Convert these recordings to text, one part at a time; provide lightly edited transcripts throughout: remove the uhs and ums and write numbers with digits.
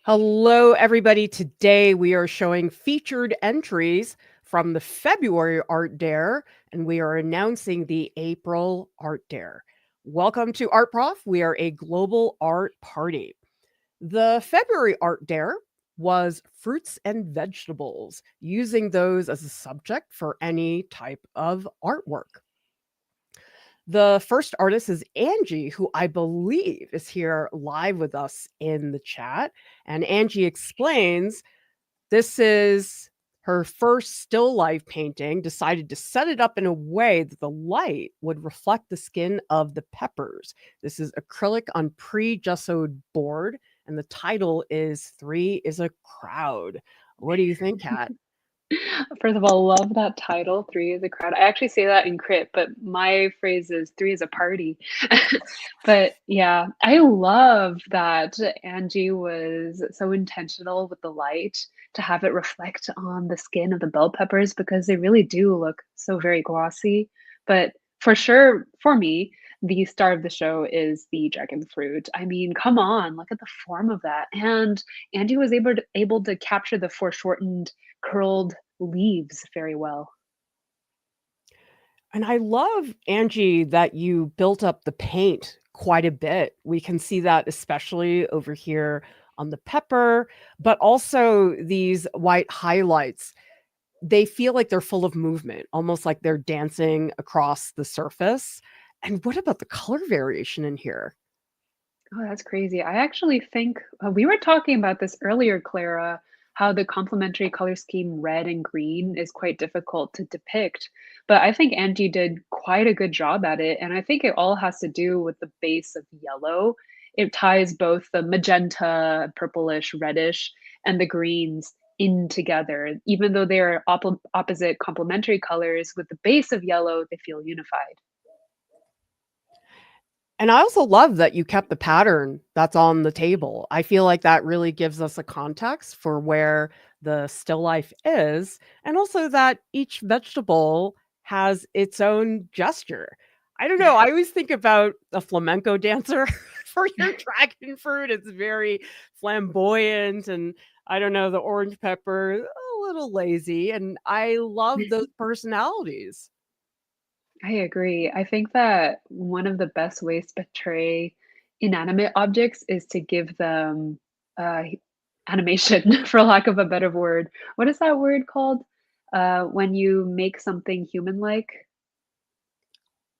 Hello, everybody. Today we are showing featured entries from the February Art Dare, and we are announcing the April Art Dare. Welcome to Art Prof. We are a global art party. The February Art Dare was fruits and vegetables, using those as a subject for any type of artwork. The first artist is Angie, who I believe is here live with us in the chat. And Angie explains this is her first still life painting, decided to set it up in a way that the light would reflect the skin of the peppers. This is acrylic on pre-gessoed board, and the title is Three is a Crowd. What do you think, Kat? First of all, love that title, Three is a Crowd. I actually say that in crit, but my phrase is Three is a Party. But yeah, I love that Angie was so intentional with the light to have it reflect on the skin of the bell peppers because they really do look so very glossy. But for sure, for me, the star of the show is the dragon fruit. I mean, come on, look at the form of that. And Angie was able to capture the foreshortened, curled leaves very well. And I love, Angie, that you built up the paint quite a bit. We can see that especially over here on the pepper, but also these white highlights. They feel like they're full of movement, almost like they're dancing across the surface. And what about the color variation in here? Oh, that's crazy. I actually think we were talking about this earlier, Clara, how the complementary color scheme red and green is quite difficult to depict. But I think Angie did quite a good job at it. And I think it all has to do with the base of yellow. It ties both the magenta, purplish, reddish, and the greens in together. Even though they're opposite complementary colors, with the base of yellow, they feel unified. And I also love that you kept the pattern that's on the table. I feel like that really gives us a context for where the still life is, and also that each vegetable has its own gesture. I don't know, I always think about a flamenco dancer for your dragon fruit. It's very flamboyant, and I don't know, the orange pepper, a little lazy, and I love those personalities. I agree. I think that one of the best ways to portray inanimate objects is to give them uh, animation, for lack of a better word. What is that word called? When you make something human-like?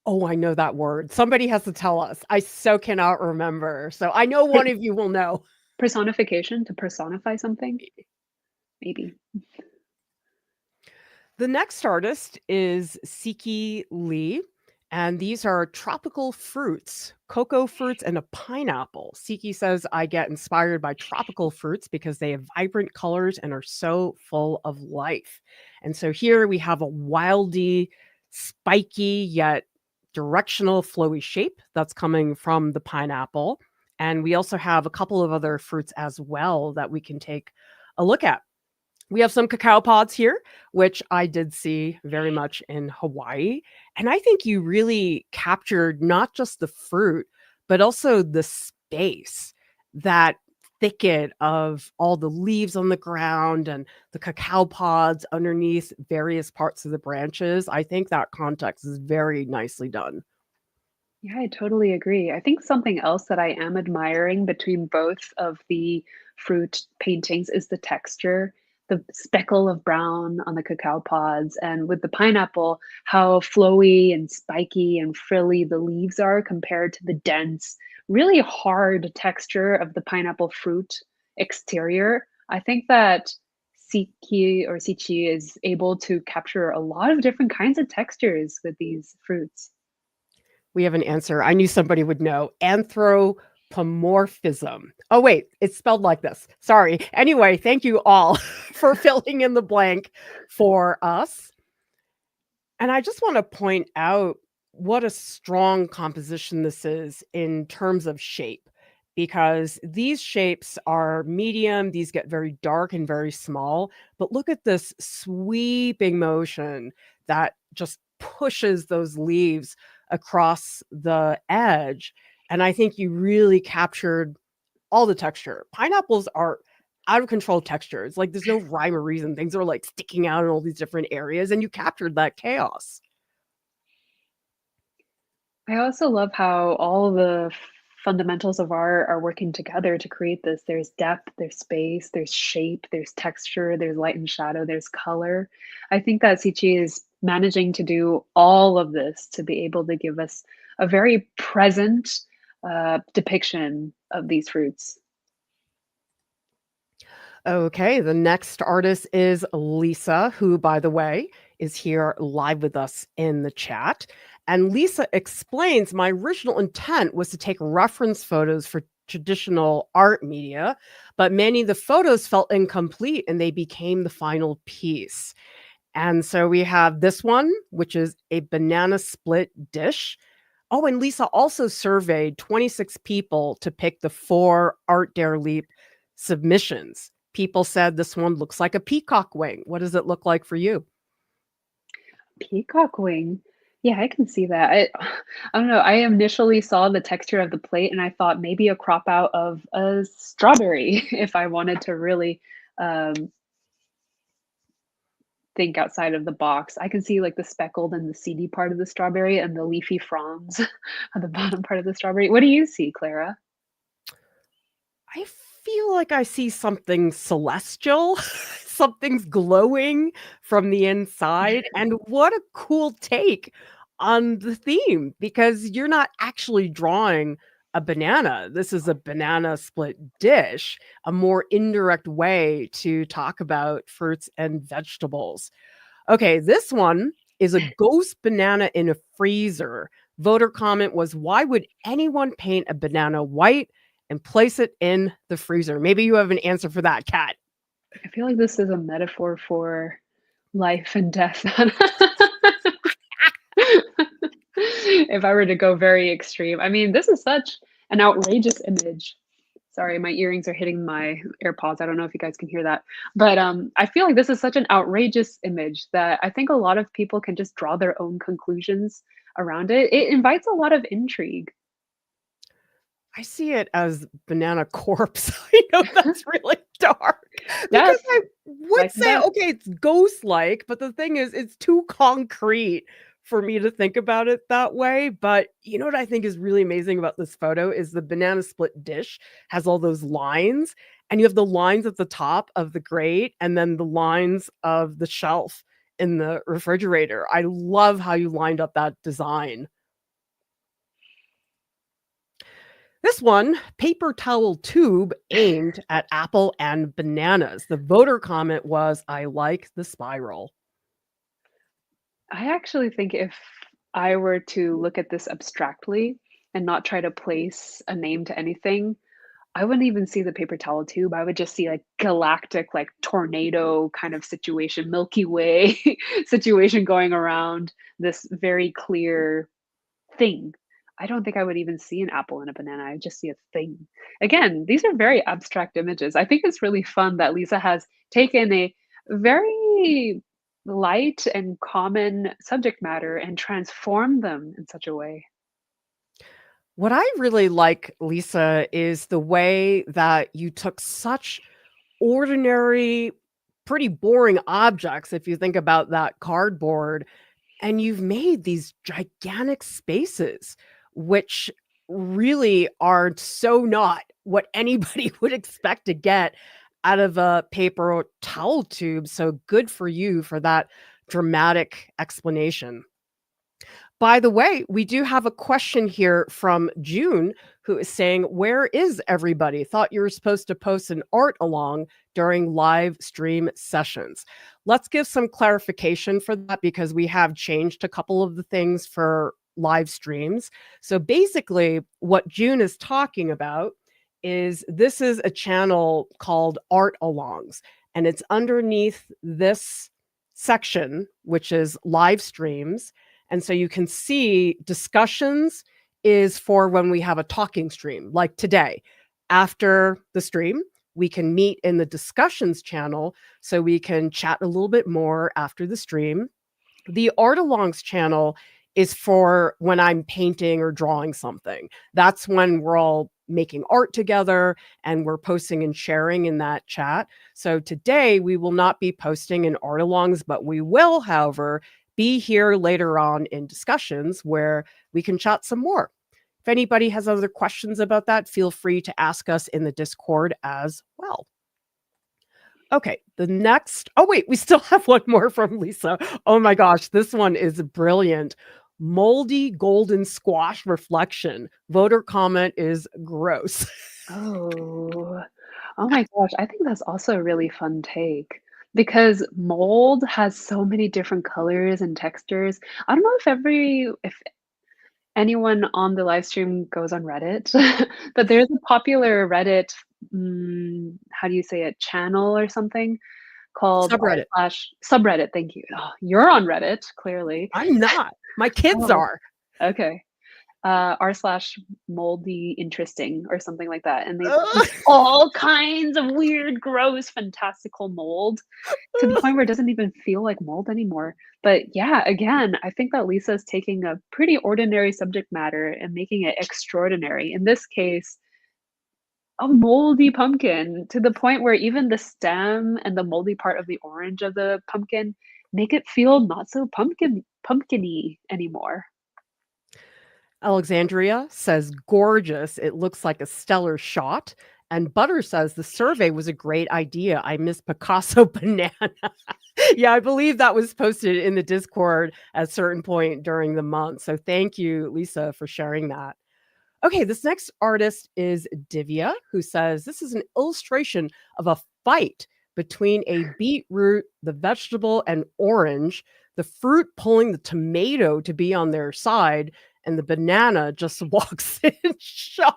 Oh, I know that word. Somebody has to tell us. I so cannot remember. So I know Per- one of you will know. personification, to personify something, maybe. The next artist is Siqi Li, and these are tropical fruits, cocoa fruits, and a pineapple. Siqi says, I get inspired by tropical fruits because they have vibrant colors and are so full of life. And so here we have a wildy, spiky, yet directional, flowy shape that's coming from the pineapple. And we also have a couple of other fruits as well that we can take a look at. We have some cacao pods here, which I did see very much in Hawaii. And I think you really captured not just the fruit, but also the space, that thicket of all the leaves on the ground and the cacao pods underneath various parts of the branches. I think that context is very nicely done. Yeah, I totally agree. I think something else that I am admiring between both of the fruit paintings is the texture, the speckle of brown on the cacao pods, and with the pineapple, how flowy and spiky and frilly the leaves are compared to the dense, really hard texture of the pineapple fruit exterior. I think that Siqi is able to capture a lot of different kinds of textures with these fruits. We have an answer. I knew somebody would know. Anthropomorphism. Oh, wait, it's spelled like this. Sorry. Anyway, thank you all for filling in the blank for us. And I just want to point out what a strong composition this is in terms of shape, because these shapes are medium, these get very dark and very small. But look at this sweeping motion that just pushes those leaves across the edge. And I think you really captured all the texture. Pineapples are out of control textures. Like there's no rhyme or reason. Things are like sticking out in all these different areas, and you captured that chaos. I also love how all the fundamentals of art are working together to create this. There's depth, there's space, there's shape, there's texture, there's light and shadow, there's color. I think that Siqi is managing to do all of this to be able to give us a very present depiction of these fruits. Okay, the next artist is Lisa, who, by the way, is here live with us in the chat. And Lisa explains my original intent was to take reference photos for traditional art media, but many of the photos felt incomplete and they became the final piece. And so we have this one, which is a banana split dish. Oh, and Lisa also surveyed 26 people to pick the 4 Art Dare Leap submissions. People said this one looks like a peacock wing. What does it look like for you? Peacock wing. Yeah, I can see that. I don't know. I initially saw the texture of the plate and I thought maybe a crop out of a strawberry if I wanted to really um, think outside of the box. I can see like the speckled and the seedy part of the strawberry and the leafy fronds on the bottom part of the strawberry. What do you see, Clara? I feel like I see something celestial. Something's glowing from the inside. And what a cool take on the theme because you're not actually drawing a banana. This is a banana split dish, a more indirect way to talk about fruits and vegetables. Okay, this one is a ghost banana in a freezer. Voter comment was, why would anyone paint a banana white and place it in the freezer? Maybe you have an answer for that, Kat. I feel like this is a metaphor for life and death. If I were to go very extreme. I mean, this is such an outrageous image. Sorry, my earrings are hitting my AirPods. I don't know if you guys can hear that. But I feel like this is such an outrageous image that I think a lot of people can just draw their own conclusions around it. It invites a lot of intrigue. I see it as banana corpse. I know that's really dark because Yes, I would like say, that. okay, it's ghost-like, but the thing is, it's too concrete for me to think about it that way. But you know what I think is really amazing about this photo is the banana split dish has all those lines, and you have the lines at the top of the grate, and then the lines of the shelf in the refrigerator. I love how you lined up that design. This one, paper towel tube aimed at apple and bananas. The voter comment was, I like the spiral. I actually think if I were to look at this abstractly and not try to place a name to anything, I wouldn't even see the paper towel tube. I would just see like galactic, like tornado kind of situation, Milky Way situation going around this very clear thing. I don't think I would even see an apple and a banana. I just see a thing. Again, these are very abstract images. I think it's really fun that Lisa has taken a very light and common subject matter and transformed them in such a way. What I really like, Lisa, is the way that you took such ordinary, pretty boring objects, if you think about that cardboard, and you've made these gigantic spaces, which really are so not what anybody would expect to get out of a paper towel tube. So good for you for that dramatic explanation. By the way, we do have a question here from June who is saying, where is everybody? Thought you were supposed to post an art along during live stream sessions. Let's give some clarification for that because we have changed a couple of the things for live streams. So basically, what June is talking about is this is a channel called Art Alongs, and it's underneath this section, which is live streams. And so you can see discussions is for when we have a talking stream, like today. After the stream, we can meet in the discussions channel so we can chat a little bit more after the stream. The Art Alongs channel is for when I'm painting or drawing something. That's when we're all making art together, and we're posting and sharing in that chat. So today we will not be posting in art alongs, but we will, however, be here later on in discussions where we can chat some more. If anybody has other questions about that, feel free to ask us in the Discord as well. Okay, the next, oh wait, we still have one more from Lisa. Oh my gosh, this one is brilliant. Moldy golden squash reflection. Voter comment is gross. Oh. Oh my gosh, I think that's also a really fun take because mold has so many different colors and textures. I don't know if anyone on the live stream goes on Reddit, but there's a popular Reddit, how do you say it, channel or something called r Subreddit. slash subreddit, thank you. Oh, you're on Reddit, clearly. I'm not. My kids Oh, are. okay. R slash moldy interesting or something like that, and they Ugh. post all kinds of weird, gross, fantastical mold to the point where it doesn't even feel like mold anymore. But yeah, again, I think that Lisa is taking a pretty ordinary subject matter and making it extraordinary. In this case, a moldy pumpkin to the point where even the stem and the moldy part of the orange of the pumpkin make it feel not so pumpkiny anymore. Alexandria says, gorgeous. It looks like a stellar shot. And Butter says, the survey was a great idea. I miss Picasso banana. Yeah, I believe that was posted in the Discord at a certain point during the month. So thank you, Lisa, for sharing that. Okay, this next artist is Divya, who says, this is an illustration of a fight between a beetroot, the vegetable, and orange, the fruit pulling the tomato to be on their side, and the banana just walks in shot.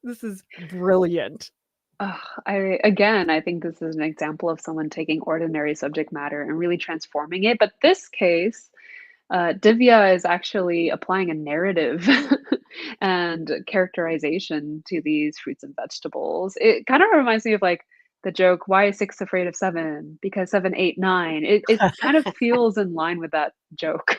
This is brilliant. Ugh, I think this is an example of someone taking ordinary subject matter and really transforming it. But this case, Divya is actually applying a narrative and characterization to these fruits and vegetables. It kind of reminds me of like the joke, "Why is six afraid of seven? Because seven, eight, nine." It kind of feels in line with that joke.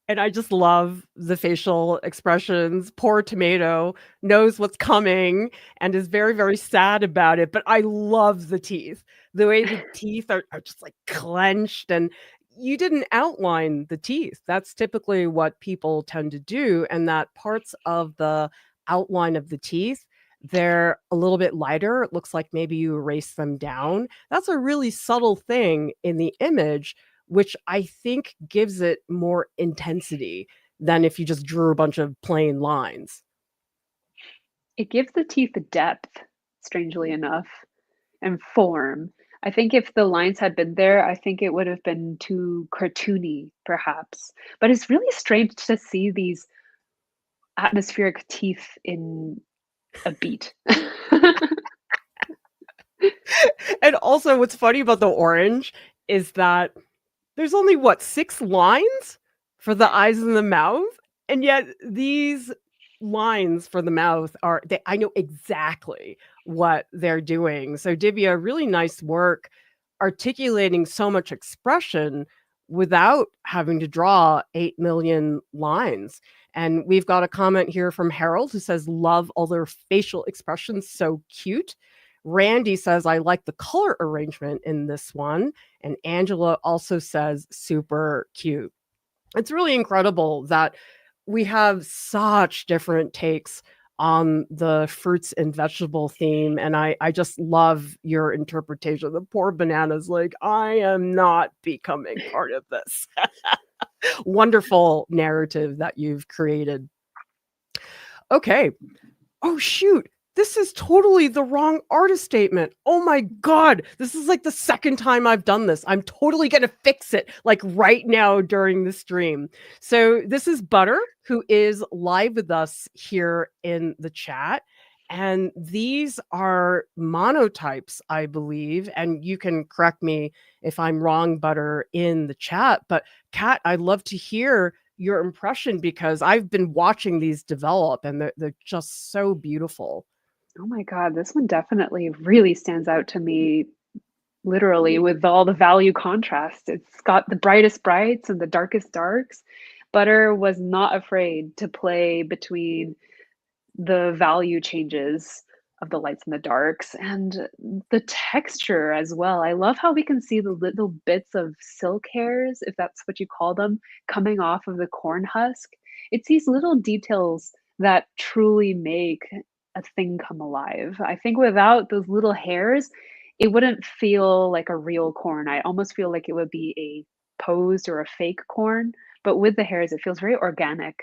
And I just love the facial expressions. Poor tomato knows what's coming and is very, very sad about it. But I love the teeth. The way the teeth are just like clenched, and you didn't outline the teeth. That's typically what people tend to do. And that parts of the outline of the teeth, they're a little bit lighter. It looks like maybe you erase them down. That's a really subtle thing in the image, which I think gives it more intensity than if you just drew a bunch of plain lines. It gives the teeth depth, strangely enough, and form. I think if the lines had been there, I think it would have been too cartoony, perhaps. But it's really strange to see these atmospheric teeth in a beet. And also what's funny about the orange is that there's only what, 6 lines for the eyes and the mouth? And yet these lines for the mouth are they I know exactly what they're doing. So Divya, really nice work articulating so much expression without having to draw 8 million lines. And we've got a comment here from Harold who says, love all their facial expressions, so cute. Randy says, I like the color arrangement in this one. And Angela also says, super cute. It's really incredible that we have such different takes on the fruits and vegetable theme. And I just love your interpretation. The poor banana's like, I am not becoming part of this. Wonderful narrative that you've created. Okay. Oh, shoot. This is totally the wrong artist statement. Oh my God. This is like the second time I've done this. I'm totally going to fix it like right now during the stream. So this is Butter, who is live with us here in the chat. And these are monotypes, I believe. And you can correct me if I'm wrong, Butter, in the chat. But Kat, I'd love to hear your impression because I've been watching these develop and they're just so beautiful. Oh my god, this one definitely really stands out to me, literally, with all the value contrast. It's got the brightest brights and the darkest darks, Butter was not afraid to play between the value changes of the lights and the darks and the texture as well. I love how we can see the little bits of silk hairs, if that's what you call them, coming off of the corn husk. It's these little details that truly make a thing come alive. I think without those little hairs, it wouldn't feel like a real corn. I almost feel like it would be a posed or a fake corn, but with the hairs, it feels very organic.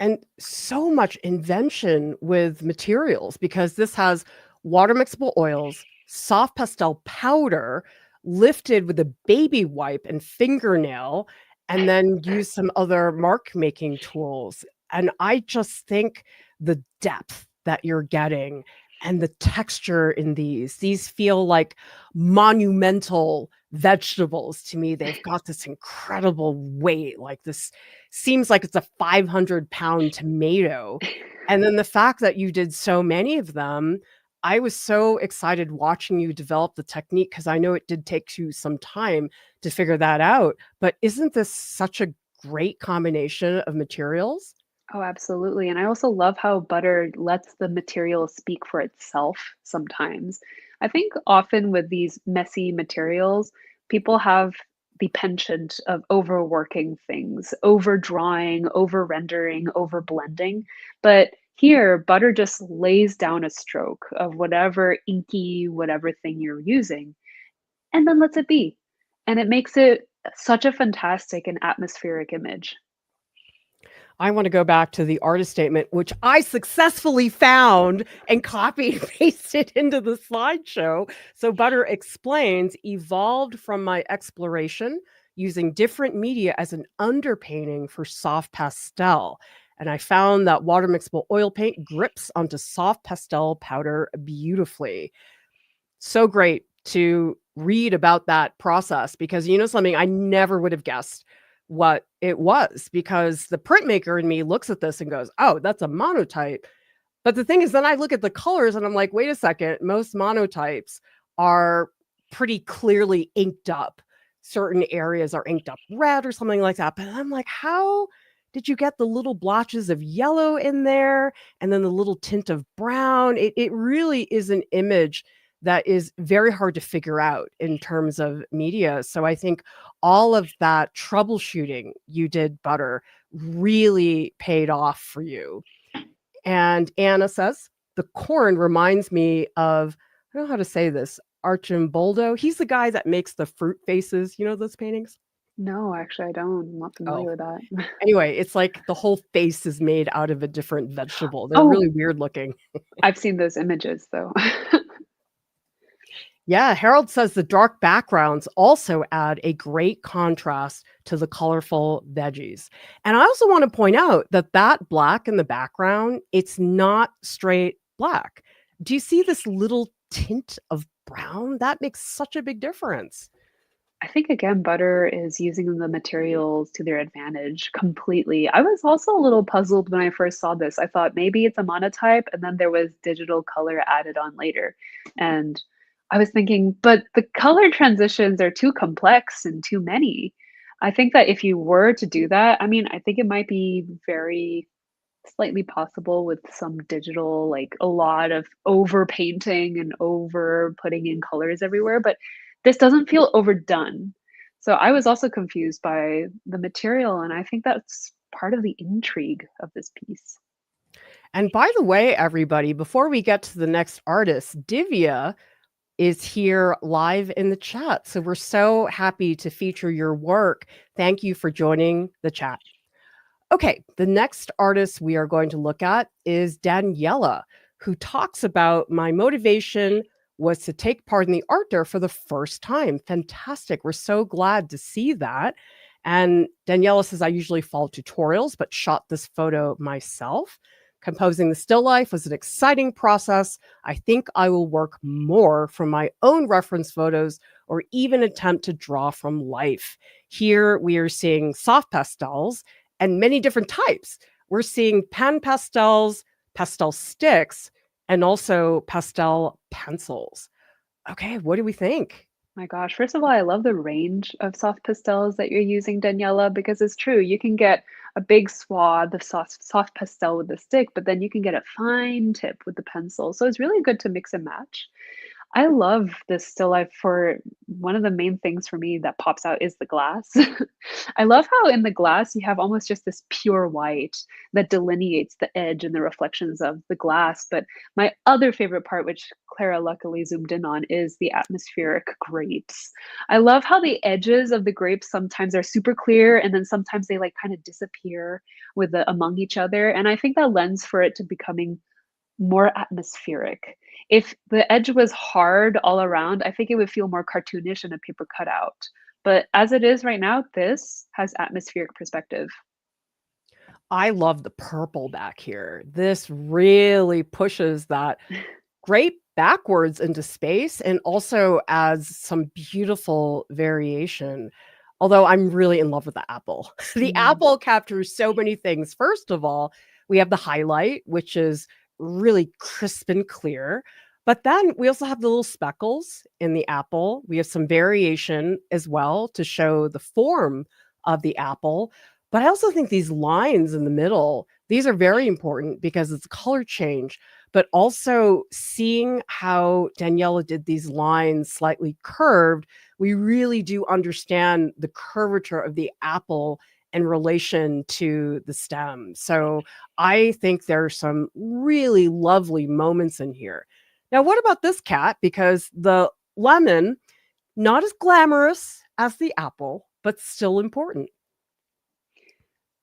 And so much invention with materials because this has water mixable oils, soft pastel powder lifted with a baby wipe and fingernail, and then use some other mark making tools. And I just think the depth that you're getting and the texture in these feel like monumental vegetables to me. They've got this incredible weight, like this seems like it's a 500-pound tomato. And then the fact that you did so many of them, I was so excited watching you develop the technique because I know it did take you some time to figure that out. But isn't this such a great combination of materials? Oh, absolutely. And I also love how butter lets the material speak for itself sometimes. I think often with these messy materials, people have the penchant of overworking things, overdrawing, over rendering, over blending. But here, butter just lays down a stroke of whatever inky, whatever thing you're using, and then lets it be. And it makes it such a fantastic and atmospheric image. I want to go back to the artist statement, which I successfully found and copy and pasted into the slideshow. So Butter explains, evolved from my exploration using different media as an underpainting for soft pastel. And I found that water mixable oil paint grips onto soft pastel powder beautifully. So great to read about that process because you know something, I never would have guessed what it was because the printmaker in me looks at this and goes, "Oh, that's a monotype." But the thing is, then I look at the colors and I'm like, "Wait a second, most monotypes are pretty clearly inked up. Certain areas are inked up red or something like that." But I'm like, "How did you get the little blotches of yellow in there and then the little tint of brown?" It really is an image that is very hard to figure out in terms of media. So I think all of that troubleshooting you did, Butter, really paid off for you. And Anna says, the corn reminds me of, I don't know how to say this, Archimboldo. He's the guy that makes the fruit faces. You know those paintings? No, actually, I don't. I'm not Oh, familiar with that. anyway, it's like the whole face is made out of a different vegetable. They're Oh, really weird looking. I've seen those images though. Yeah, Harold says the dark backgrounds also add a great contrast to the colorful veggies. And I also want to point out that that black in the background, it's not straight black. Do you see this little tint of brown? That makes such a big difference. I think again, butter is using the materials to their advantage completely. I was also a little puzzled when I first saw this. I thought maybe it's a monotype, and then there was digital color added on later. And I was thinking, but the color transitions are too complex and too many. I think that if you were to do that, I mean, I think it might be very slightly possible with some digital, like a lot of over painting and over putting in colors everywhere, but this doesn't feel overdone. So I was also confused by the material, and I think that's part of the intrigue of this piece. And by the way, everybody, before we get to the next artist, Divya is here live in the chat. So we're so happy to feature your work. Thank you for joining the chat. Okay, the next artist we are going to look at is Daniela, who talks about my motivation was to take part in the art dare for the first time. Fantastic. We're so glad to see that. And Daniela says, I usually follow tutorials, but shot this photo myself. Composing the still life was an exciting process. I think I will work more from my own reference photos or even attempt to draw from life. Here we are seeing soft pastels and many different types. We're seeing pan pastels, pastel sticks, and also pastel pencils. Okay, what do we think? My gosh, first of all, I love the range of soft pastels that you're using, Daniela, because it's true. You can get a big swath of soft pastel with the stick, but then you can get a fine tip with the pencil. So it's really good to mix and match. I love this still life for one of the main things for me that pops out is the glass. I love how in the glass you have almost just this pure white that delineates the edge and the reflections of the glass. But my other favorite part, which Clara luckily zoomed in on, is the atmospheric grapes. I love how the edges of the grapes sometimes are super clear and then sometimes they like kind of disappear with the among each other. And I think that lends for it to becoming more atmospheric. If the edge was hard all around, I think it would feel more cartoonish and a paper cutout. But as it is right now, this has atmospheric perspective. I love the purple back here. This really pushes that grape backwards into space and also adds some beautiful variation. Although I'm really in love with the apple. The Mm. apple captures so many things. First of all, we have the highlight, which is really crisp and clear. But then we also have the little speckles in the apple. We have some variation as well to show the form of the apple. But I also think these lines in the middle, these are very important because it's a color change, but also seeing how Daniela did these lines slightly curved, we really do understand the curvature of the apple in relation to the stem. So I think there are some really lovely moments in here. Now, what about this cat? Because the lemon, not as glamorous as the apple, but still important.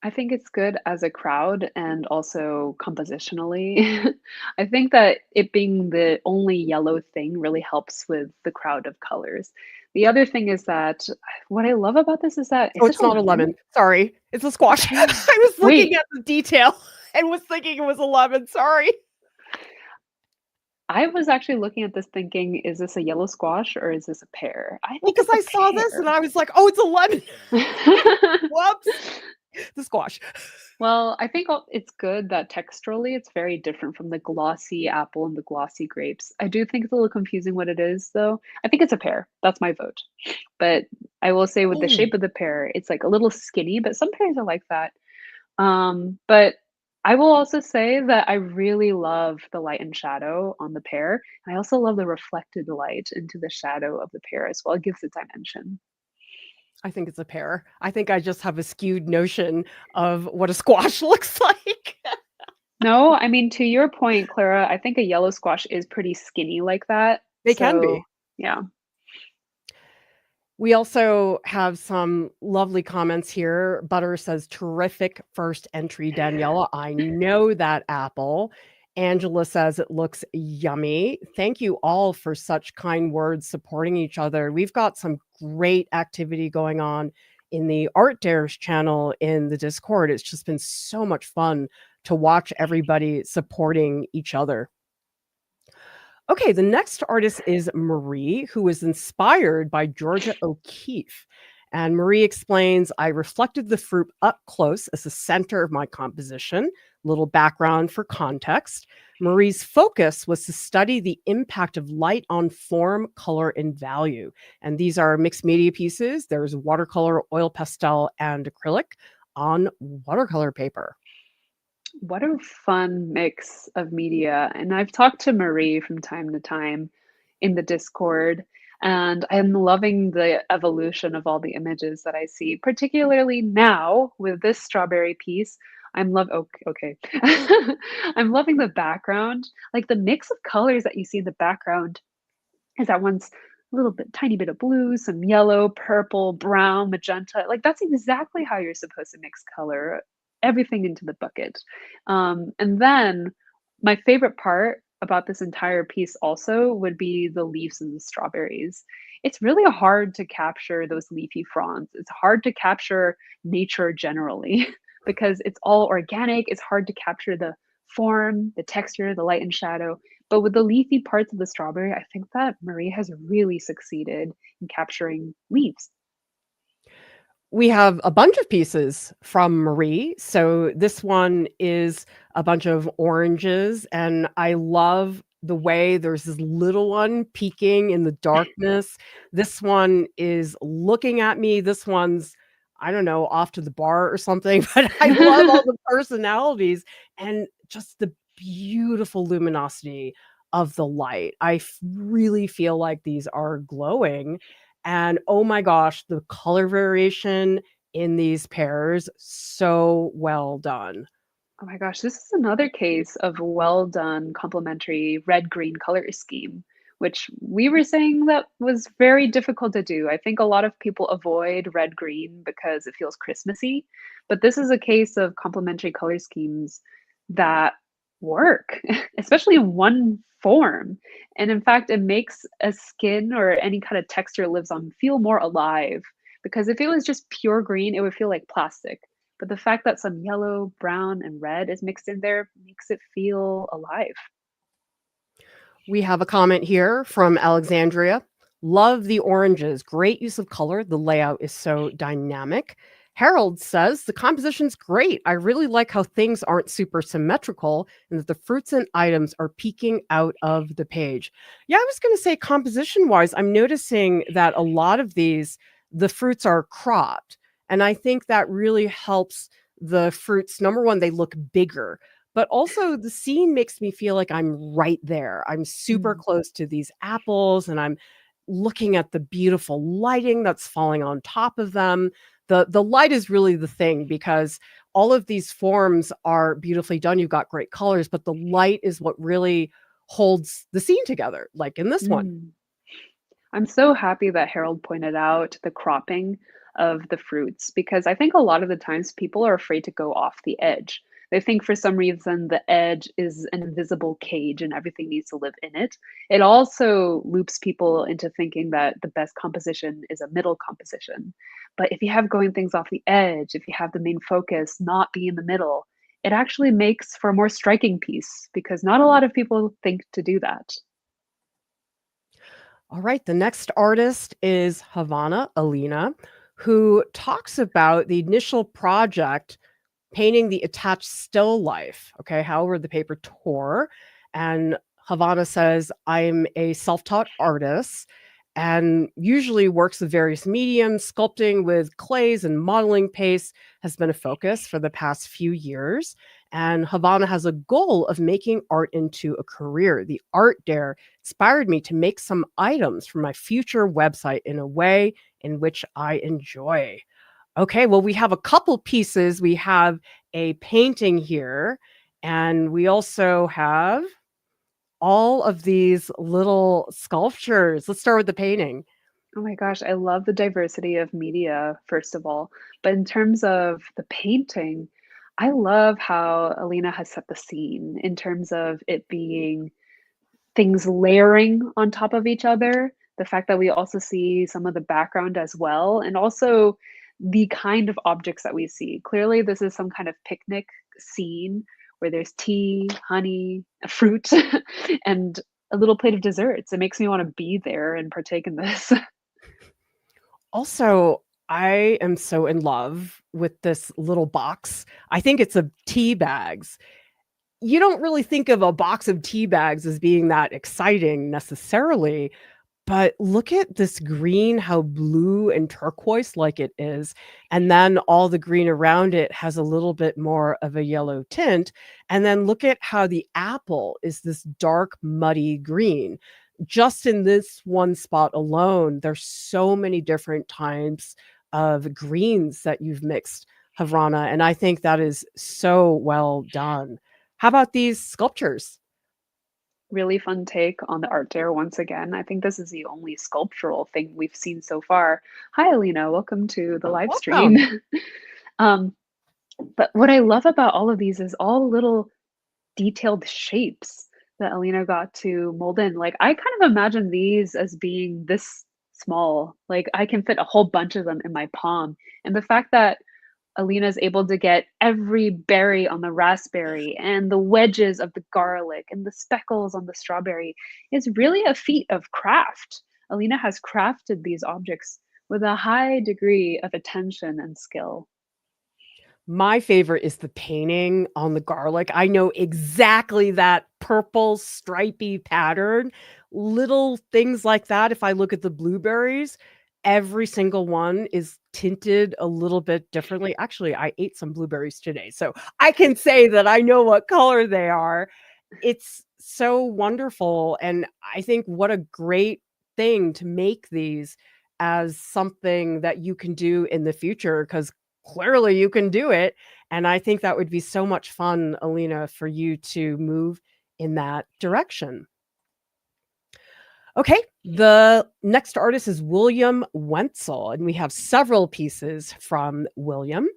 I think it's good as a crowd and also compositionally. I think that it being the only yellow thing really helps with the crowd of colors. The other thing is that what I love about this is that Oh, is this it's a not a lemon? lemon. Sorry, it's a squash. Okay. I was looking Wait, at the detail and was thinking it was a lemon. Sorry. I was actually looking at this thinking, is this a yellow squash or is this a pear? I Well, think because it's a I saw this and pear. I was like, oh, it's a lemon. Whoops. The squash. Well, I think it's good that texturally it's very different from the glossy apple and the glossy grapes. I do think it's a little confusing what it is, though. I think it's a pear. That's my vote. But I will say with the Oh, shape of the pear, it's like a little skinny, but some pears are like that. But I will also say that I really love the light and shadow on the pear. I also love the reflected light into the shadow of the pear as well. It gives it dimension. I think it's a pear. I think I just have a skewed notion of what a squash looks like. No, I mean, to your point, Clara, I think a yellow squash is pretty skinny like that. They can So, be. yeah. We also have some lovely comments here. Butter says, terrific first entry, Daniela. I know that apple. Angela says it looks yummy. Thank you all for such kind words supporting each other. We've got some great activity going on in the Art Dares channel in the Discord. It's just been so much fun to watch everybody supporting each other. Okay, the next artist is Marie, who was inspired by Georgia O'Keeffe. And Marie explains, I reflected the fruit up close as the center of my composition. Little background for context. Marie's focus was to study the impact of light on form, color, and value. And these are mixed media pieces. There's watercolor, oil pastel, and acrylic on watercolor paper. What a fun mix of media. And I've talked to Marie from time to time in the Discord, and I'm loving the evolution of all the images that I see, particularly now with this strawberry piece. Okay. I'm loving the background. Like the mix of colors that you see in the background is at once a little bit tiny bit of blue, some yellow, purple, brown, magenta. Like that's exactly how you're supposed to mix color, everything into the bucket. And then my favorite part about this entire piece also would be the leaves and the strawberries. It's really hard to capture those leafy fronds. It's hard to capture nature generally because it's all organic. It's hard to capture the form, the texture, the light and shadow. But with the leafy parts of the strawberry, I think that Marie has really succeeded in capturing leaves. We have a bunch of pieces from Marie. So this one is a bunch of oranges, and I love the way there's this little one peeking in the darkness. This one is looking at me. This one's, I don't know, off to the bar or something, but I love all the personalities and just the beautiful luminosity of the light. Really feel like these are glowing. And oh my gosh, the color variation in these pairs, so well done. Oh my gosh, this is another case of well done complementary red-green color scheme, which we were saying that was very difficult to do. I think a lot of people avoid red-green because it feels Christmassy, but this is a case of complementary color schemes that work, especially in one form. And in fact, it makes a skin or any kind of texture it lives on feel more alive. Because if it was just pure green, it would feel like plastic. But the fact that some yellow, brown, and red is mixed in there makes it feel alive. We have a comment here from Alexandria. Love the oranges. Great use of color. The layout is so dynamic. Harold says the composition's great. I really like how things aren't super symmetrical and that the fruits and items are peeking out of the page. Yeah, I was going to say composition wise, I'm noticing that a lot of these, the fruits are cropped. And I think that really helps the fruits. Number one, they look bigger, but also the scene makes me feel like I'm right there. I'm super Mm. close to these apples and I'm looking at the beautiful lighting that's falling on top of them. The light is really the thing because all of these forms are beautifully done. You've got great colors, but the light is what really holds the scene together, like in this one. Mm. I'm so happy that Harold pointed out the cropping of the fruits because I think a lot of the times people are afraid to go off the edge. They think for some reason the edge is an invisible cage and everything needs to live in it. It also loops people into thinking that the best composition is a middle composition. But if you have going things off the edge, if you have the main focus not be in the middle, it actually makes for a more striking piece because not a lot of people think to do that. All right, the next artist is Havana, Alina, who talks about the initial project painting the attached still life, okay, however the paper tore. And Havana says, I'm a self-taught artist and usually works with various mediums. Sculpting with clays and modeling paste has been a focus for the past few years. And Havana has a goal of making art into a career. The Art Dare inspired me to make some items for my future website in a way in which I enjoy. Okay, well, we have a couple pieces. We have a painting here, and we also have all of these little sculptures. Let's start with the painting. Oh my gosh, I love the diversity of media, first of all. But in terms of the painting, I love how Alina has set the scene in terms of it being things layering on top of each other. The fact that we also see some of the background as well, and also the kind of objects that we see. Clearly, this is some kind of picnic scene where there's tea, honey, a fruit, and a little plate of desserts. It makes me want to be there and partake in this. Also, I am so in love with this little box. I think it's of tea bags. You don't really think of a box of tea bags as being that exciting necessarily, but look at this green, how blue and turquoise like it is, and then all the green around it has a little bit more of a yellow tint, and then look at how the apple is this dark, muddy green. Just in this one spot alone, there's so many different types of greens that you've mixed, Havrana, and I think that is so well done. How about these sculptures? Really fun take on the art dare once again. I think this is the only sculptural thing we've seen so far. Hi, Alina. Welcome to the live stream. Welcome. um, but what I love about all of these is all the little detailed shapes that Alina got to mold in. Like, I kind of imagine these as being this small. Like, I can fit a whole bunch of them in my palm. And the fact that Alina's able to get every berry on the raspberry and the wedges of the garlic and the speckles on the strawberry is really a feat of craft. Alina has crafted these objects with a high degree of attention and skill. My favorite is the painting on the garlic. I know exactly that purple stripy pattern. Little things like that, if I look at the blueberries, every single one is tinted a little bit differently. Actually, I ate some blueberries today, so I can say that I know what color they are. It's so wonderful, and I think what a great thing to make these as something that you can do in the future, because clearly you can do it, and I think that would be so much fun, Alina, for you to move in that direction. Okay, the next artist is William Wentzel, and we have several pieces from William,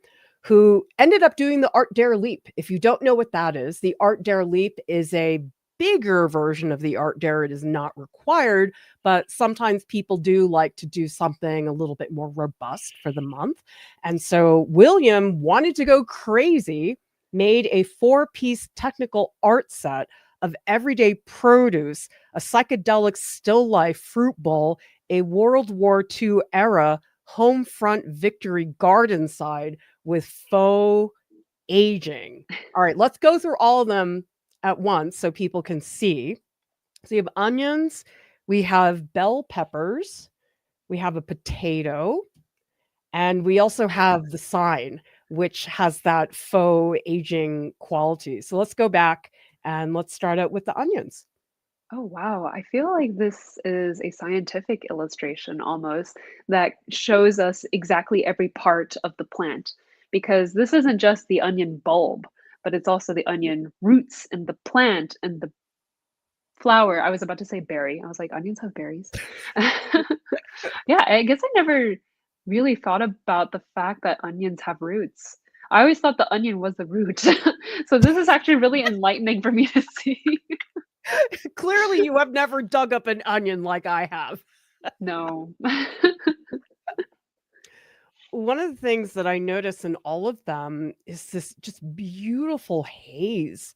who ended up doing the Art Dare Leap. If you don't know what that is, the Art Dare Leap is a bigger version of the Art Dare. It is not required, but sometimes people do like to do something a little bit more robust for the month. And so William wanted to go crazy, made a 4-piece technical art set of everyday produce, a psychedelic still life fruit bowl, a World War II era home front victory garden side with faux aging. All right, let's go through all of them at once so people can see. So you have onions, we have bell peppers, we have a potato, and we also have the sign, which has that faux aging quality. So let's go back and let's start out with the onions. Oh, wow. I feel like this is a scientific illustration almost that shows us exactly every part of the plant because this isn't just the onion bulb, but it's also the onion roots and the plant and the flower. I was about to say berry. I was like, onions have berries. Yeah, I guess I never really thought about the fact that onions have roots. I always thought the onion was the root. So this is actually really enlightening for me to see. Clearly, you have never dug up an onion like I have. No. One of the things that I notice in all of them is this just beautiful haze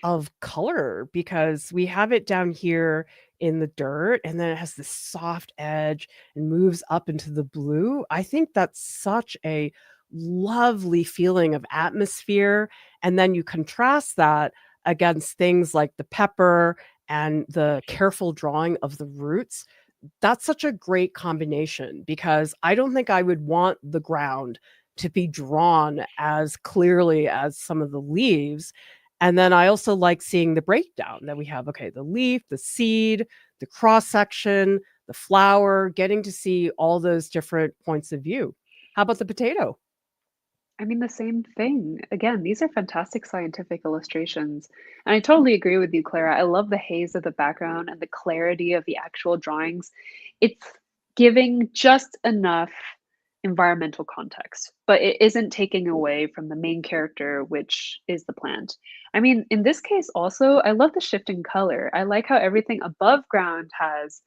of color because we have it down here in the dirt and then it has this soft edge and moves up into the blue. I think that's such a lovely feeling of atmosphere. And then you contrast that against things like the pepper and the careful drawing of the roots. That's such a great combination because I don't think I would want the ground to be drawn as clearly as some of the leaves. And then I also like seeing the breakdown that we have. Okay, the leaf, the seed, the cross section, the flower, getting to see all those different points of view. How about the potato? I mean, the same thing. Again, these are fantastic scientific illustrations. And I totally agree with you, Clara. I love the haze of the background and the clarity of the actual drawings. It's giving just enough environmental context, but it isn't taking away from the main character, which is the plant. I mean, in this case, also, I love the shift in color. I like how everything above ground has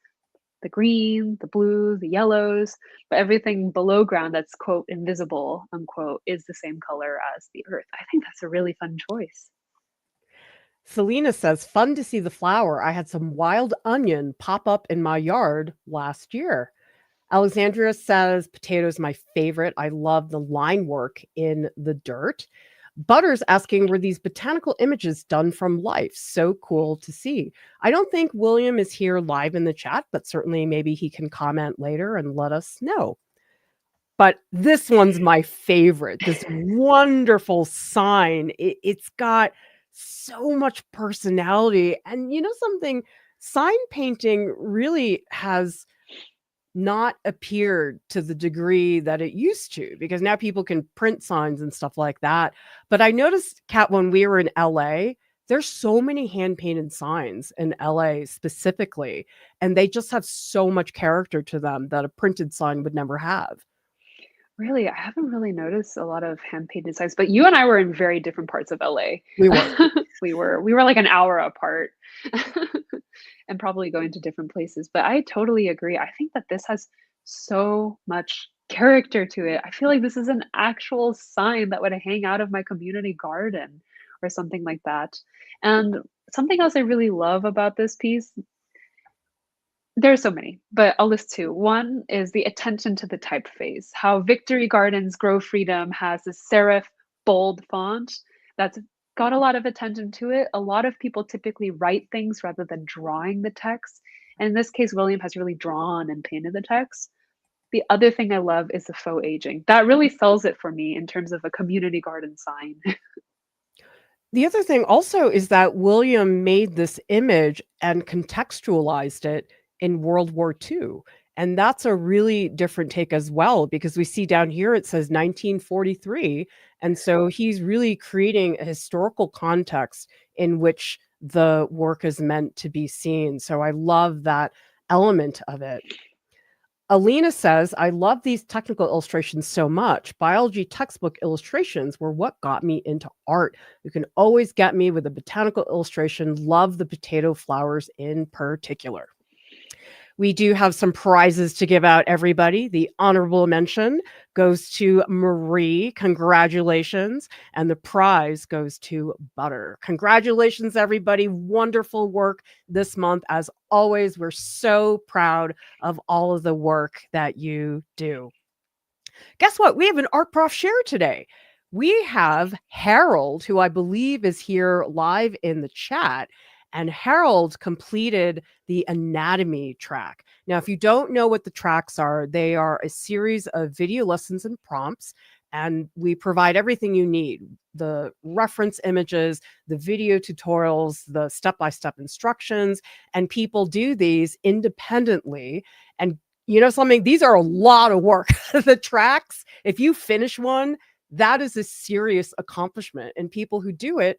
the green, the blue, the yellows, but everything below ground that's quote invisible unquote is the same color as the earth. I think that's a really fun choice. Selena says, fun to see the flower. I had some wild onion pop up in my yard last year. Alexandria says potatoes my favorite. I love the line work in the dirt. Butters asking, were these botanical images done from life? So cool to see. I don't think William is here live in the chat, but certainly maybe he can comment later and let us know. But this one's my favorite. This wonderful sign. It's got so much personality. And you know something? Sign painting really has not appeared to the degree that it used to because now people can print signs and stuff like that. But I noticed, Kat, when we were in LA, there's so many hand painted signs in LA specifically, and they just have so much character to them that a printed sign would never have. Really, I haven't really noticed a lot of hand painted signs, but you and I were in very different parts of LA. We were. We were like an hour apart and probably going to different places. But I totally agree. I think that this has so much character to it. I feel like this is an actual sign that would hang out of my community garden or something like that. And something else I really love about this piece, there are so many, but I'll list two. One is the attention to the typeface, how Victory Gardens Grow Freedom has the serif bold font that's got a lot of attention to it. A lot of people typically write things rather than drawing the text. And in this case, William has really drawn and painted the text. The other thing I love is the faux aging. That really sells it for me in terms of a community garden sign. The other thing also is that William made this image and contextualized it in World War II. And that's a really different take as well, because we see down here it says 1943. And so he's really creating a historical context in which the work is meant to be seen. So I love that element of it. Alina says, I love these technical illustrations so much. Biology textbook illustrations were what got me into art. You can always get me with a botanical illustration. Love the potato flowers in particular. We do have some prizes to give out, everybody. The honorable mention goes to Marie. Congratulations. And the prize goes to Butter. Congratulations, everybody. Wonderful work this month. As always, we're so proud of all of the work that you do. Guess what? We have an art prof share today. We have Harold, who I believe is here live in the chat. And Harold completed the anatomy track. Now, if you don't know what the tracks are, they are a series of video lessons and prompts, and we provide everything you need: the reference images, the video tutorials, the step-by-step instructions, and people do these independently. And you know something? These are a lot of work. The tracks, if you finish one, that is a serious accomplishment. And people who do it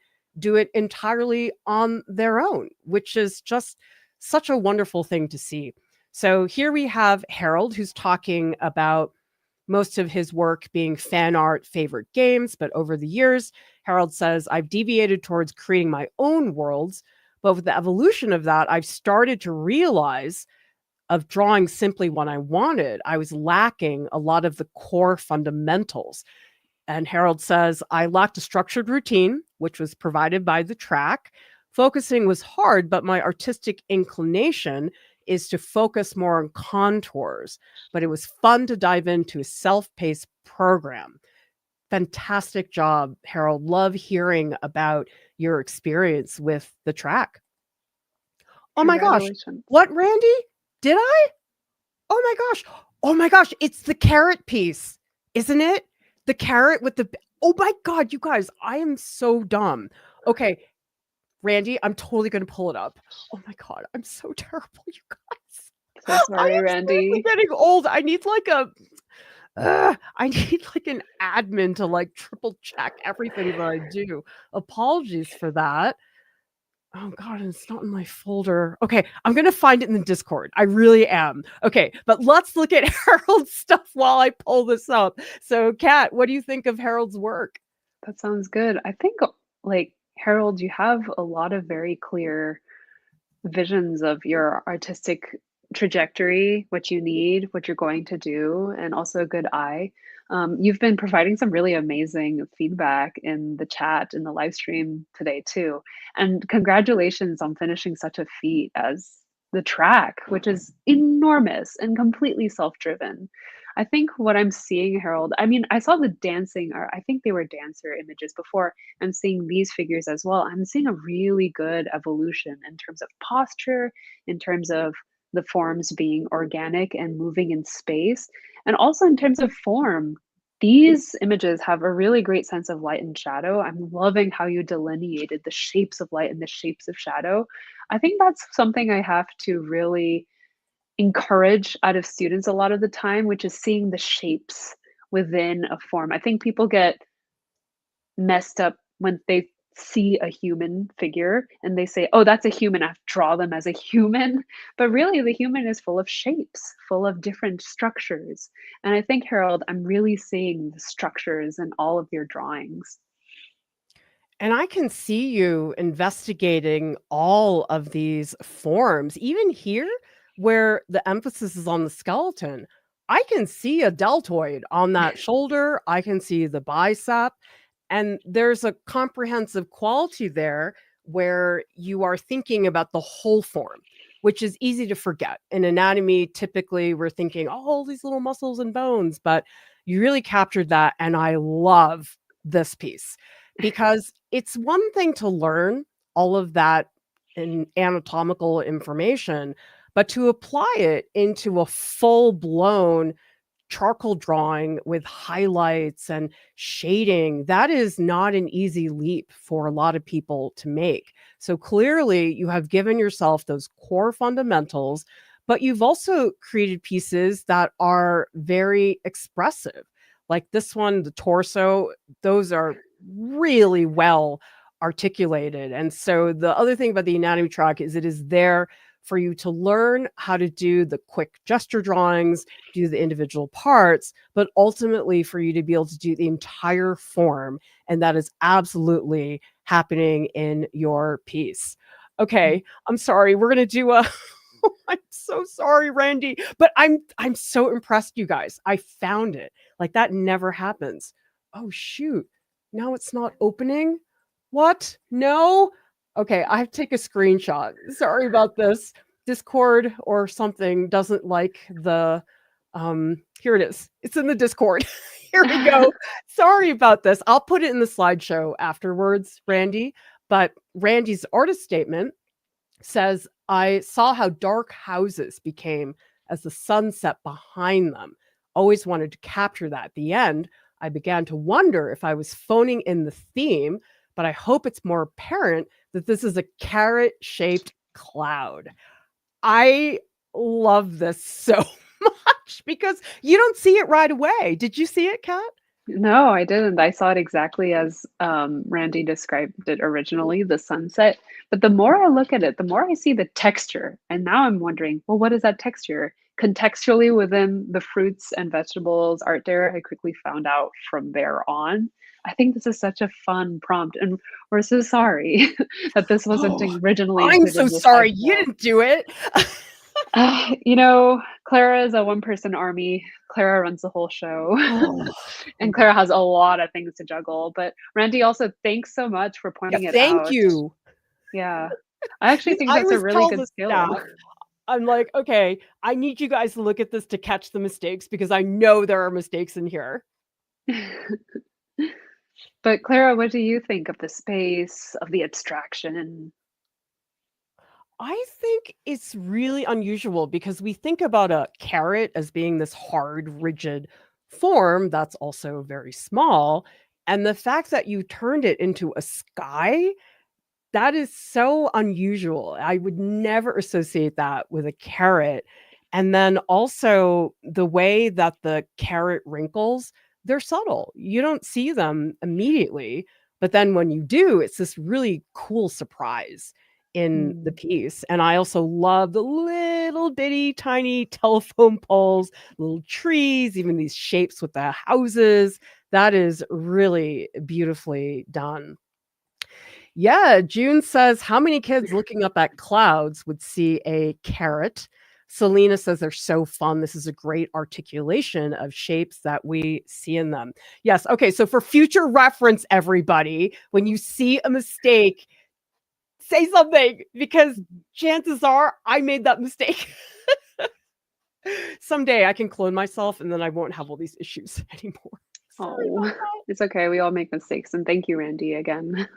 entirely on their own, which is just such a wonderful thing to see. So here we have Harold, who's talking about most of his work being fan art, favorite games. But over the years, Harold says, I've deviated towards creating my own worlds. But with the evolution of that, I've started to realize of drawing simply what I wanted, I was lacking a lot of the core fundamentals. And Harold says, I lacked a structured routine, which was provided by the track. Focusing was hard, but my artistic inclination is to focus more on contours. But it was fun to dive into a self-paced program. Fantastic job, Harold. Love hearing about your experience with the track. Oh my gosh. Congratulations. What, Randy? Did I? Oh my gosh. Oh my gosh. It's the carrot piece, isn't it? The carrot with the, oh my God, you guys, I am so dumb. Okay, Randy, I'm totally going to pull it up. Oh my God, I'm so terrible, you guys. So sorry, Randy. Getting old. I need like an admin to like triple check everything that I do. Apologies for that. Oh God, it's not in my folder. Okay, I'm going to find it in the Discord. I really am. Okay, but let's look at Harold's stuff while I pull this up. So, Kat, what do you think of Harold's work? That sounds good. I think, like, Harold, you have a lot of very clear visions of your artistic trajectory, what you need, what you're going to do, and also a good eye. You've been providing some really amazing feedback in the chat in the live stream today too. And congratulations on finishing such a feat as the track, which is enormous and completely self-driven. I think what I'm seeing, Harold, I mean, I saw the dancing, or I think they were dancer images before. I'm seeing these figures as well. I'm seeing a really good evolution in terms of posture, in terms of the forms being organic and moving in space, and also in terms of form. These images have a really great sense of light and shadow. I'm loving how you delineated the shapes of light and the shapes of shadow. I think that's something I have to really encourage out of students a lot of the time, which is seeing the shapes within a form. I think people get messed up when they see a human figure and they say, oh, that's a human, I have to draw them as a human. But really, the human is full of shapes, full of different structures. And I think, Harold, I'm really seeing the structures in all of your drawings. And I can see you investigating all of these forms, even here where the emphasis is on the skeleton. I can see a deltoid on that shoulder. I can see the bicep. And there's a comprehensive quality there where you are thinking about the whole form, which is easy to forget. In anatomy, typically we're thinking, oh, all these little muscles and bones, but you really captured that. And I love this piece, because it's one thing to learn all of that in anatomical information, but to apply it into a full-blown charcoal drawing with highlights and shading, that is not an easy leap for a lot of people to make. So clearly, you have given yourself those core fundamentals, but you've also created pieces that are very expressive. Like this one, the torso, those are really well articulated. And so the other thing about the anatomy track is it is there for you to learn how to do the quick gesture drawings, do the individual parts, but ultimately for you to be able to do the entire form. And that is absolutely happening in your piece. Okay, I'm sorry. We're going to do a I'm so sorry, Randy, but I'm so impressed, you guys. I found it. Like that never happens. Oh shoot. Now it's not opening. What? No? Okay, I have to take a screenshot. Sorry about this. Discord or something doesn't like the here it is. It's in the Discord. Here we go. Sorry about this. I'll put it in the slideshow afterwards, Randy. But Randy's artist statement says, I saw how dark houses became as the sun set behind them. Always wanted to capture that. At the end, I began to wonder if I was phoning in the theme, but I hope it's more apparent that this is a carrot-shaped cloud. I love this so much because you don't see it right away. Did you see it, Kat? No, I didn't. I saw it exactly as Randy described it originally, the sunset. But the more I look at it, the more I see the texture. And now I'm wondering, well, what is that texture? Contextually within the fruits and vegetables art dare, I quickly found out from there on. I think this is such a fun prompt. And we're so sorry that this wasn't Oh, originally I'm included so in the sorry. You slideshow. didn't do it. Clara is a one-person army. Clara runs the whole show. Oh, And Clara has a lot of things to juggle. But Randy, also thanks so much for yeah, pointing it thank out. you. Yeah. I actually 'Cause think I that's a always really tell good the skill. staff, I'm like, okay, I need you guys to look at this to catch the mistakes because I know there are mistakes in here. But Clara, what do you think of the space, of the abstraction? I think it's really unusual because we think about a carrot as being this hard, rigid form that's also very small. And the fact that you turned it into a sky, that is so unusual. I would never associate that with a carrot. And then also the way that the carrot wrinkles, they're subtle. You don't see them immediately, but then when you do, it's this really cool surprise in the Mm. piece. And I also love the little bitty tiny telephone poles, little trees, even these shapes with the houses. That is really beautifully done. Yeah, June says, how many kids looking up at clouds would see a carrot? Selena says they're so fun. This is a great articulation of shapes that we see in them. Yes. Okay. So for future reference, everybody, when you see a mistake, say something because chances are I made that mistake. Someday I can clone myself and then I won't have all these issues anymore. Sorry about Oh, that. it's okay. We all make mistakes. And thank you, Randy, again.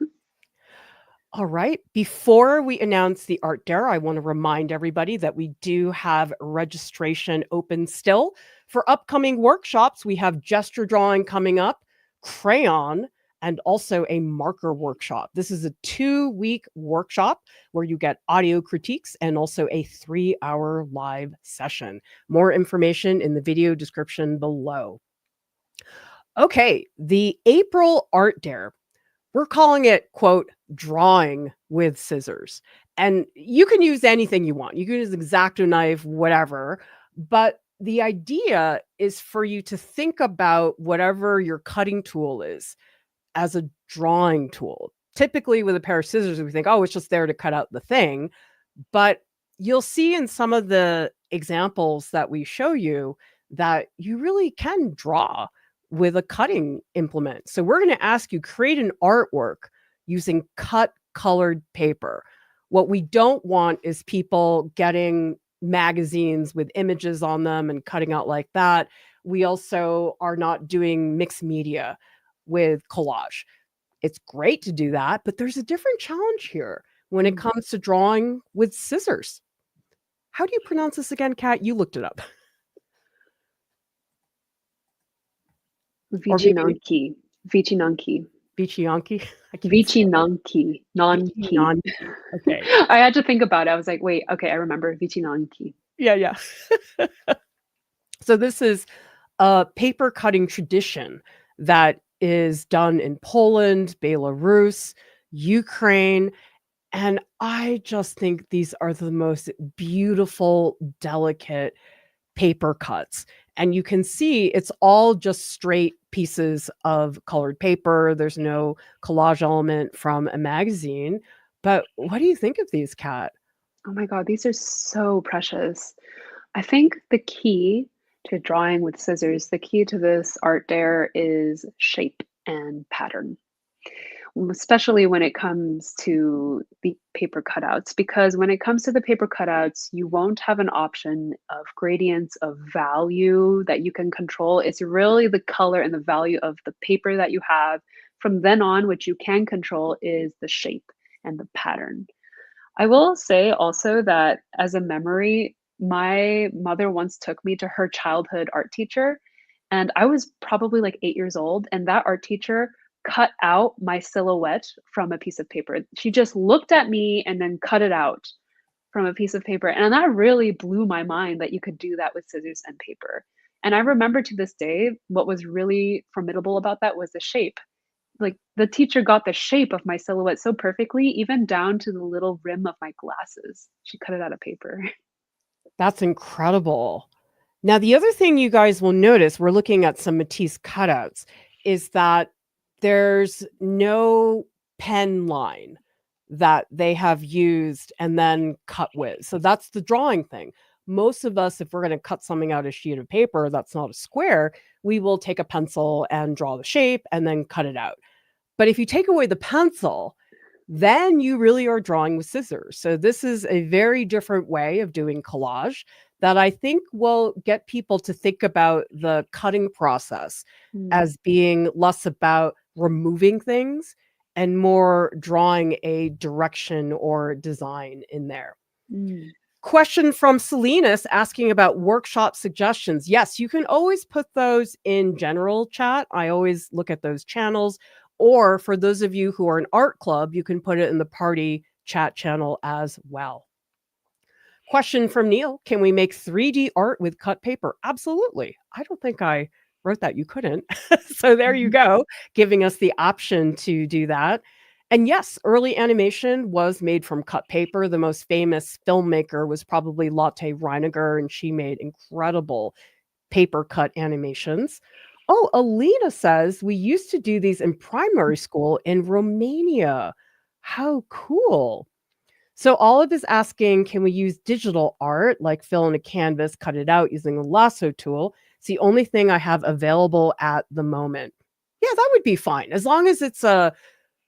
All right. Before we announce the Art Dare, I want to remind everybody that we do have registration open still for upcoming workshops. We have gesture drawing coming up, crayon, and also a marker workshop. This is a 2-week workshop where you get audio critiques and also a 3-hour live session. More information in the video description below. Okay, the April Art Dare. We're calling it, quote, drawing with scissors. And you can use anything you want. You can use an X-Acto knife, whatever. But the idea is for you to think about whatever your cutting tool is as a drawing tool. Typically, with a pair of scissors, we think, oh, it's just there to cut out the thing. But you'll see in some of the examples that we show you that you really can draw with a cutting implement. So we're going to ask you create an artwork using cut colored paper. What we don't want is people getting magazines with images on them and cutting out like that. We also are not doing mixed media. with collage. It's great to do that, but there's a different challenge here when it comes to drawing with scissors. How do you pronounce this again, Kat? You looked it up. Or maybe Vichinanki. Vichinanki. Vichinanki. I can't say Vichinanki. Nanki. Vichinanki. Okay. I had to think about it. I was like, wait, okay, I remember Vichinanki. Yeah. So this is a paper cutting tradition that is done in Poland, Belarus, Ukraine, and I just think these are the most beautiful, delicate paper cuts. And you can see it's all just straight pieces of colored paper. There's no collage element from a magazine. But what do you think of these, Kat? Oh my God, these are so precious. I think the key to drawing with scissors, the key to this art dare is shape and pattern, especially when it comes to the paper cutouts. Because when it comes to the paper cutouts, you won't have an option of gradients of value that you can control. It's really the color and the value of the paper that you have. From then on, what you can control is the shape and the pattern. I will say also that as a memory, my mother once took me to her childhood art teacher, and I was probably like 8 years old, and that art teacher cut out my silhouette from a piece of paper. She just looked at me and then cut it out from a piece of paper. And that really blew my mind that you could do that with scissors and paper. And I remember to this day, what was really formidable about that was the shape. Like, the teacher got the shape of my silhouette so perfectly, even down to the little rim of my glasses. She cut it out of paper. That's incredible. Now, the other thing you guys will notice, we're looking at some Matisse cutouts, is that there's no pen line that they have used and then cut with. So that's the drawing thing. Most of us, if we're going to cut something out of a sheet of paper that's not a square, we will take a pencil and draw the shape and then cut it out. But if you take away the pencil, then you really are drawing with scissors. So this is a very different way of doing collage that I think will get people to think about the cutting process as being less about removing things and more drawing a direction or design in there. Mm. Question from Salinas asking about workshop suggestions. Yes, you can always put those in general chat. I always look at those channels. Or for those of you who are an art club, you can put it in the party chat channel as well. Question from Neil. Can we make 3D art with cut paper? Absolutely. I don't think I wrote that you couldn't. So there you go, giving us the option to do that. And yes, early animation was made from cut paper. The most famous filmmaker was probably Lotte Reiniger, and she made incredible paper cut animations. Oh, Alina says we used to do these in primary school in Romania. How cool. So Olive is asking, can we use digital art, like fill in a canvas, cut it out using a lasso tool? It's the only thing I have available at the moment. Yeah, that would be fine. As long as it's a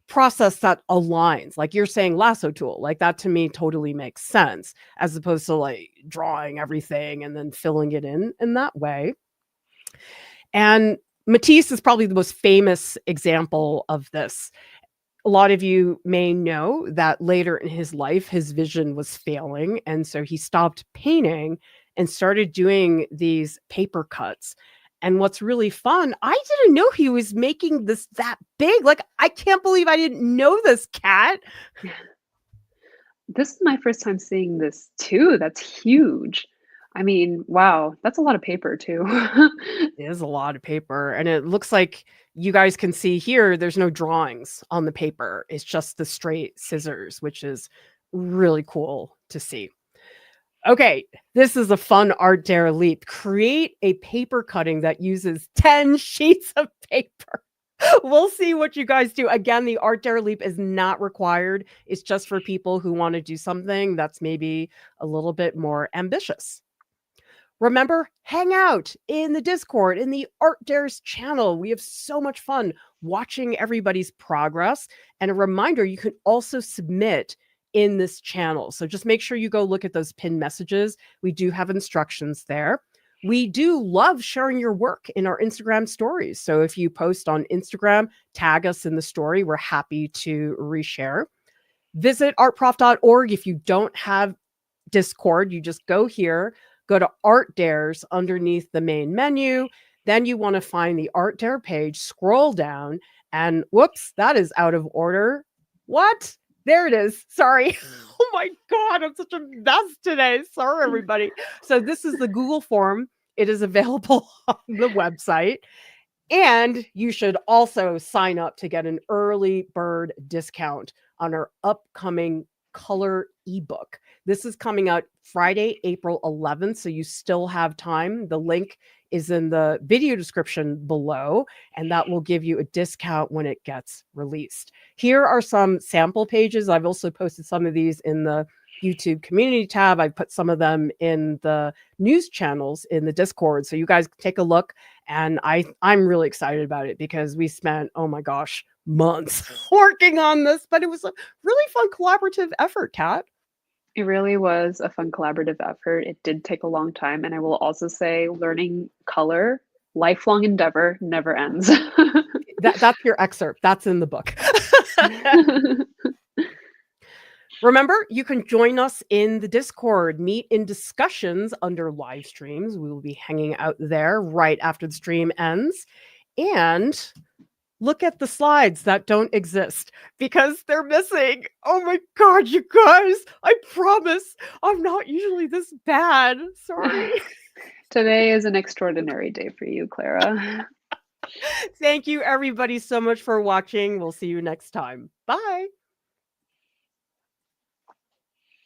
process that aligns, like you're saying lasso tool, like that to me totally makes sense, as opposed to like drawing everything and then filling it in that way. And Matisse is probably the most famous example of this. A lot of you may know that later in his life, his vision was failing. And so he stopped painting and started doing these paper cuts. And what's really fun, I didn't know he was making this that big. Like, I can't believe I didn't know this, Kat. This is my first time seeing this too. That's huge. I mean, wow, that's a lot of paper too. It is a lot of paper. And it looks like you guys can see here, there's no drawings on the paper. It's just the straight scissors, which is really cool to see. Okay, this is a fun art dare leap. Create a paper cutting that uses 10 sheets of paper. We'll see what you guys do. Again, the art dare leap is not required. It's just for people who want to do something that's maybe a little bit more ambitious. Remember, hang out in the Discord, in the Art Dares channel. We have so much fun watching everybody's progress. And a reminder, you can also submit in this channel. So just make sure you go look at those pinned messages. We do have instructions there. We do love sharing your work in our Instagram stories. So if you post on Instagram, tag us in the story. We're happy to reshare. Visit artprof.org. If you don't have Discord, you just go here, go to Art Dares underneath the main menu. Then you want to find the Art Dare page, scroll down, and whoops, that is out of order. What? There it is. Sorry. Oh my God, I'm such a mess today. Sorry, everybody. So, this is the Google form. It is available on the website. And you should also sign up to get an early bird discount on our upcoming color ebook. This is coming out Friday, April 11th, so you still have time. The link is in the video description below, and that will give you a discount when it gets released. Here are some sample pages. I've also posted some of these in the YouTube community tab. I've put some of them in the news channels in the Discord, so you guys take a look. And I'm really excited about it because we spent, oh my gosh, months working on this, but it was a really fun collaborative effort, Kat. It really was a fun collaborative effort. It did take a long time, and I will also say learning color, lifelong endeavor, never ends. That's your excerpt. That's in the book. Remember, you can join us in the Discord, meet in discussions under live streams. We will be hanging out there right after the stream ends. And look at the slides that don't exist because they're missing. Oh my God, you guys, I promise I'm not usually this bad. Sorry. Today is an extraordinary day for you, Clara. Thank you, everybody, so much for watching. We'll see you next time. Bye.